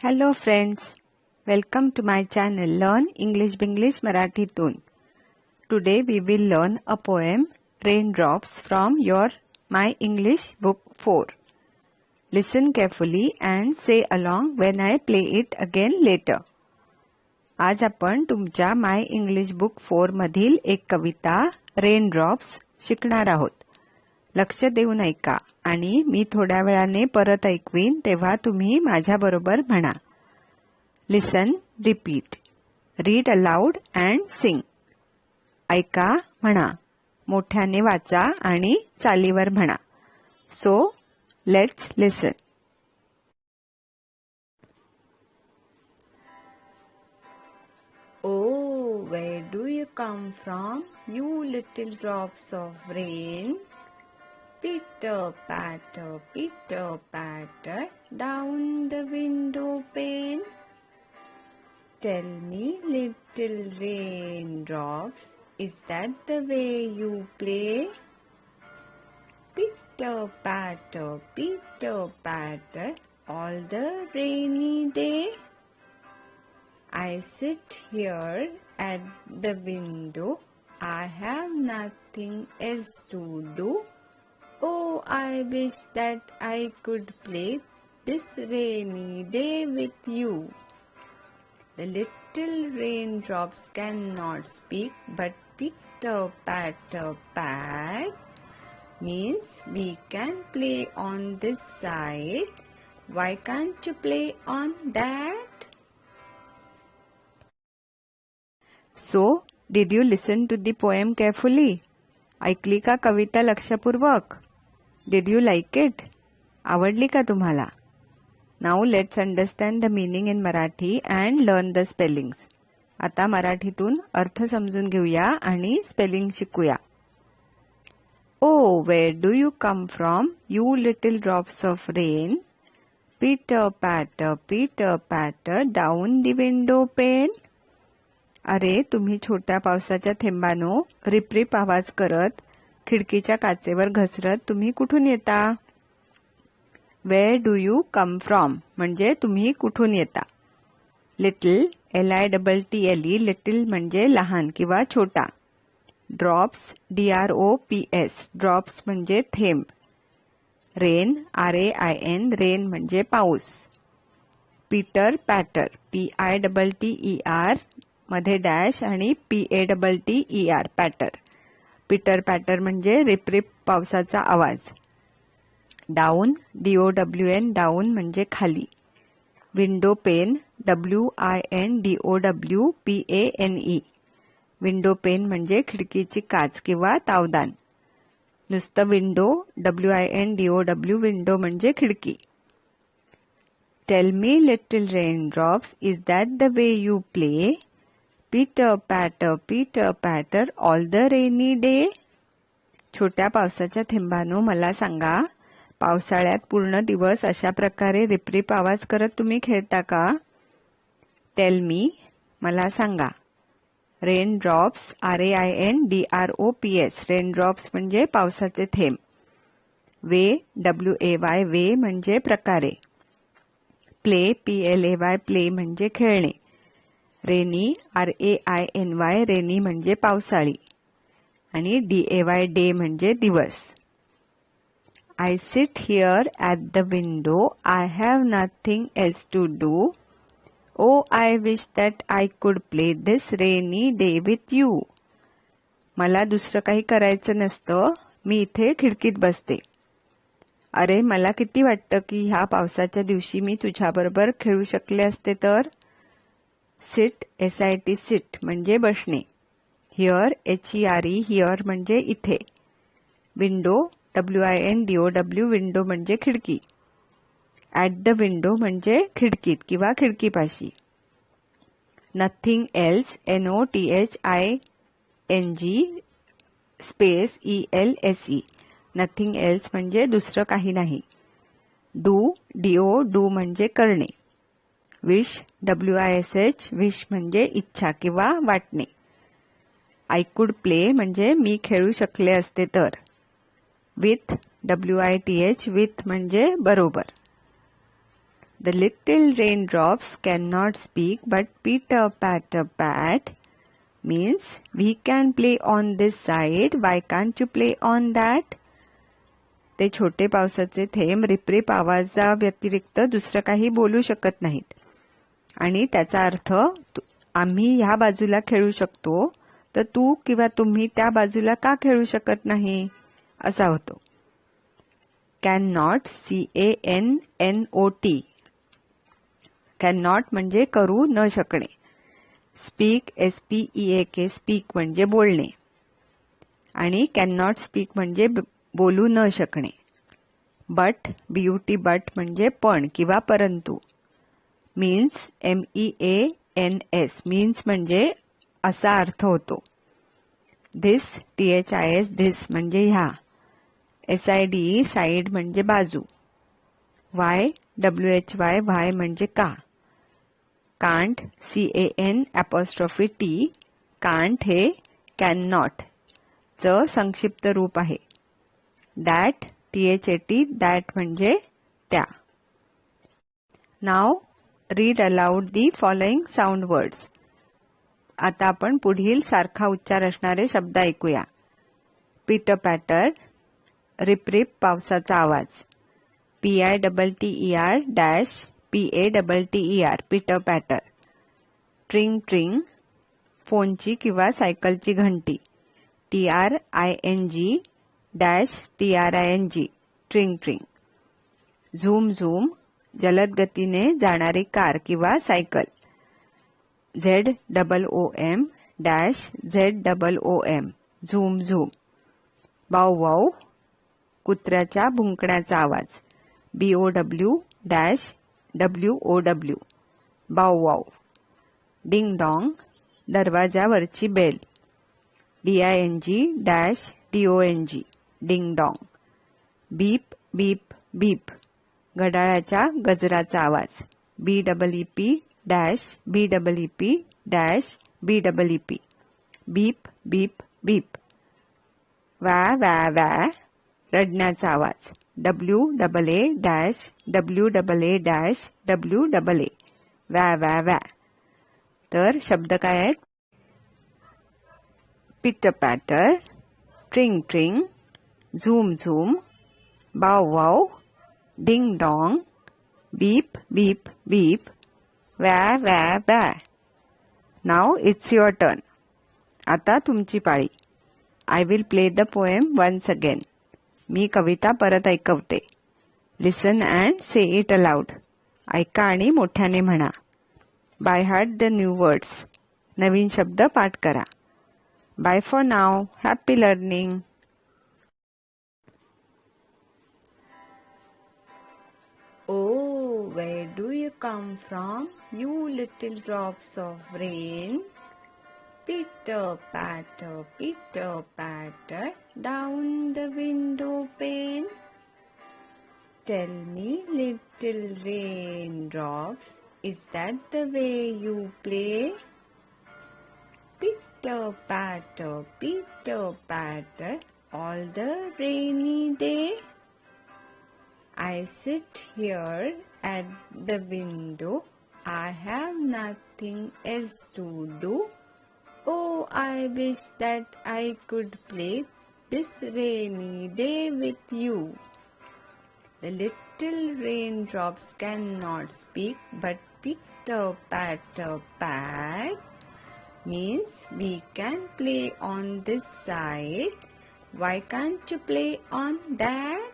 Hello friends, welcome to my channel Learn English Binglish Marathiतून. Today we will learn a poem Raindrops from your My English Book 4. Listen carefully and say along when I play it again later. आज आपण तुमच्या माय English book 4 मधील एक कविता raindrops शिकणार आहोत. लक्ष देऊन ऐका आणि मी थोड्या वेळाने परत ऐकवीन तेव्हा तुम्ही माझ्याबरोबर म्हणा. Listen, repeat, read aloud and sing. ऐका, म्हणा, मोठ्याने वाचा आणि चालीवर म्हणा. So let's listen. Oh, where do you come from, you little drops of rain? Pitter patter, down the window pane. Tell me, little raindrops, is that the way you play? Pitter patter, all the rainy day. I sit here at the window, I have nothing else to do. Oh, I wish that I could play this rainy day with you. The little raindrops cannot speak, but pitter patter pat means we can play on this side. Why can't you play on that? So, did you listen to the poem carefully? ऐकली का कविता लक्षपूर्वक? Did you like it? आवडली का तुम्हाला? Now let's understand the meaning in Marathi and learn the spellings. आता मराठीतून अर्थ समजून घेऊया आणि स्पेलिंग शिकूया. Oh, where do you come from, you little drops of rain? Pitter patter, down the window pane. अरे, तुम्ही छोट्या पावसाच्या थेंबानो रिपरिप आवाज करत खिडकीच्या काचेवर घसरत तुम्ही कुठून येता? Where do you come from म्हणजे तुम्ही कुठून येता. लिटल, LITTLE, लिटल म्हणजे लहान किंवा छोटा. ड्रॉप्स, DROPS, ड्रॉप्स म्हणजे थेंब. रेन, RAIN, रेन म्हणजे पाऊस. पीटर पॅटर, PITTER मध्ये डॅश आणि PATTER, पॅटर. पीटर पॅटर म्हणजे रिपरिप पावसाचा आवाज. डाऊन, DOWN, डाऊन म्हणजे खाली. Window pane, WINDOW window pane म्हणजे खिडकीची काच किंवा तावदान. नुसतं विंडो, WINDOW, विंडो म्हणजे खिडकी. Tell me, little raindrops, is that the way you play? Pitter patter, all the rainy day. छोट्या पावसाच्या थेंबानो मला सांगा, पावसाळ्यात पूर्ण दिवस अशा प्रकारे रिपरिप आवाज करत तुम्ही खेळता का? टेल मी, मला सांगा. Rain drops, RAINDROPS, rain drops म्हणजे पावसाचे थेंब. वे, WAY, वे म्हणजे प्रकारे. प्ले, PLAY, प्ले म्हणजे खेळणे. रेनी, RAINY, रेनी म्हणजे पावसाळी. आणि DAY, डे म्हणजे दिवस. I sit here at the window, I have nothing else to do. Oh, I wish that I could play this rainy day with you. मला दुसरं काही करायचं नसतं, मी इथे खिडकीत बसते. अरे, मला किती वाटतं की ह्या पावसाच्या दिवशी मी तुझ्याबरोबर खेळू शकले असते तर. सिट, SIT, सिट म्हणजे बसणे. हिअर, HERE, हिअर म्हणजे इथे. विंडो, WINDOW, विंडो म्हणजे खिडकी. ॲट द विंडो म्हणजे खिडकीत किंवा खिडकीपाशी. Nothing else, NOTHING space ELSE, nothing else म्हणजे दुसरं काही नाही. डू, DO म्हणजे करणे. विश, WISH, विश म्हणजे इच्छा किंवा वाटणे. आय कुड प्ले म्हणजे मी खेळू शकले असते तर. विथ, WITH, विथ म्हणजे बरोबर. The little raindrops cannot speak, but pitter patter pat means we can play on this side. Why can't you play on that? ते छोटे पावसाचे थेंब रिपरिप आवाजा व्यतिरिक्त दुसरं काही बोलू शकत नाहीत आणि त्याचा अर्थ आम्ही ह्या बाजूला खेळू शकतो तर तू किंवा तुम्ही त्या बाजूला का खेळू शकत नाही असा होतो. Can not CANNOT can not म्हणजे करू न शकणे. स्पीक SPEAK स्पीक म्हणजे बोलणे आणि कॅन नॉट स्पीक म्हणजे बोलू न शकणे. बट BUT बट म्हणजे पण किंवा परंतु. मीन्स MEANS मीन्स म्हणजे असा अर्थ होतो. धिस THIS धिस म्हणजे ह्या. SIDE साईड म्हणजे बाजू. YWHY व्हाय म्हणजे का. कांट CANT कांट हे कॅन नॉट चं संक्षिप्त रूप आहे. दॅट THAT दॅट म्हणजे त्या. Now read aloud the following sound words. आता आपण पुढील सारखा उच्चार असणारे शब्द ऐकूया. पिटर पॅटर रिपरिप पावसाचा आवाज. PITTER PATTER pitter patter. Tring tring फोनची किंवा सायकलची घंटी. TRING TRING tring tring. Zoom zoom जलद गतीने जाणारी कार किंवा cycle. ZOOM ZOOM zoom zoom. Wow wow कुत्र्याच्या भुंकण्याचा आवाज. BOW WOW bow wow. Ding dong दरवाजावरची bell. DING DONG ding dong. Beep beep beep घड्याळाच्या गजराचा आवाज. BEEP BEEP बीप बीप बीप. वॅ वॅ वॅ रडण्याचा आवाज. WAA WAA वॅ wah वॅ. तर शब्द काय आहेत. Pitter patter, tring tring, zoom zoom, bow wow, ding dong, beep beep beep, wah wah wah. Now it's your turn. आता तुमची पाळी. I will play the poem once again. मी कविता परत ऐकवते. Listen and say it aloud. ऐका आणि मोठ्याने म्हणा. By heart the new words. नवीन शब्द पाठ करा. Bye for now. Happy learning. Oh, where do you come from, you little drops of rain? Pitter patter, down the window pane. Tell me, little raindrops, is that the way you play? Pitter patter, all the rainy day. I sit here at the window, I have nothing else to do. Oh, I wish that I could play this rainy day with you. The little raindrops cannot speak, but pitter patter pat means we can play on this side. Why can't you play on that?